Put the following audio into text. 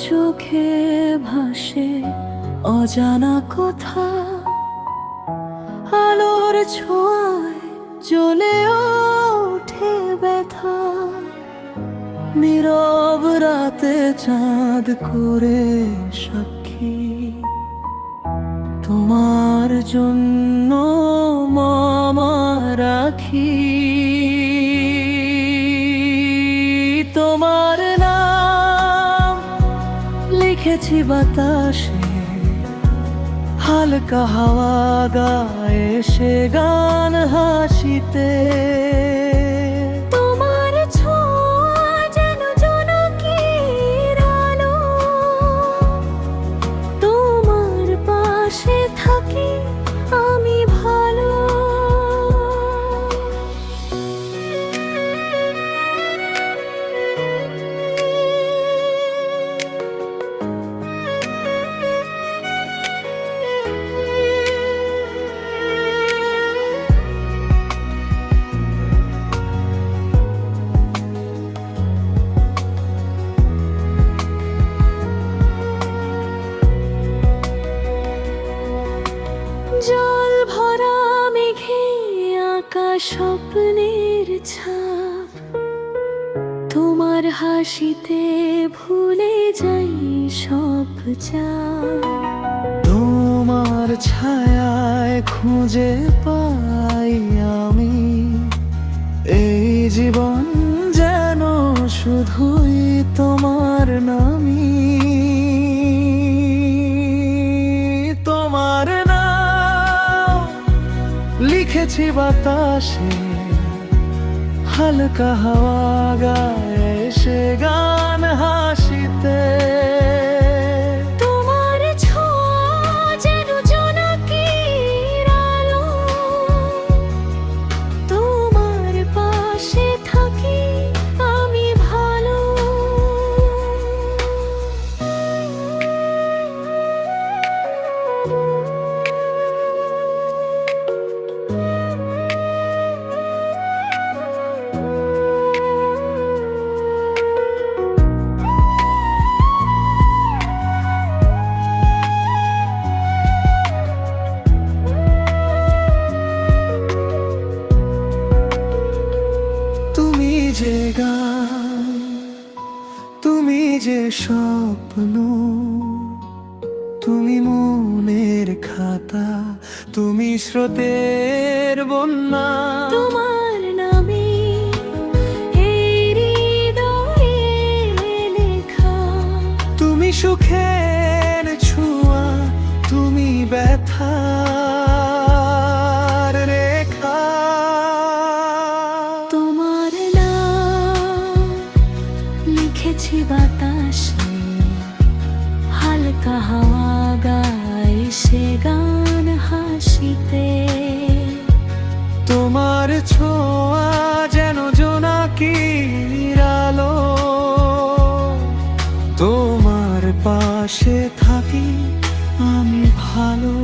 চোখে ভাসে অজানা কথা, আলোর ছোঁয়ায় জ্বলে ওঠে ব্যথা। নীরব রাতে চাঁদ করে সাক্ষী, তোমার জন্য মামা রাখি। তোমার নাম লিখেছি বাতাসে, হালকা হাওয়া গায়ে সে গান হাসিতে। তোমার ছোঁয়া যেন জোনাকির আলো, তোমার পাশে থাকি আমি ভালো। জল ভরা মেঘে আঁকা স্বপ্নের ছাপ, তোমার হাসিতে ভুলে যাই সব চাপ। তোমার ছায়ায় খুঁজে পাই আমি এই জীবন, যেন শুধুই তোমার নামই। তোমার নাম লিখেছি বাতাসে, হালকা হাওয়া গায়ে সে গান হাসিতে। তোমার ছোঁয়া যেন জোনাকির আলো, তোমার পাশে থাকি আমি ভালো। তুমি যে গান, তুমি যে স্বপ্ন, তুমি মনের খাতা, তুমি স্রোতের বন্যা। তোমার নামে এই হৃদয়ে লেখা, তুমি সুখের ছোঁয়া, তুমি ব্যথার রেখা। তোমার নাম লিখেছি বাতাসে, হালকা হাওয়া গায়ে সে গান হাসিতে। তোমার ছোঁয়া যেন জোনাকির আলো, তোমার পাশে থাকি আমি ভালো।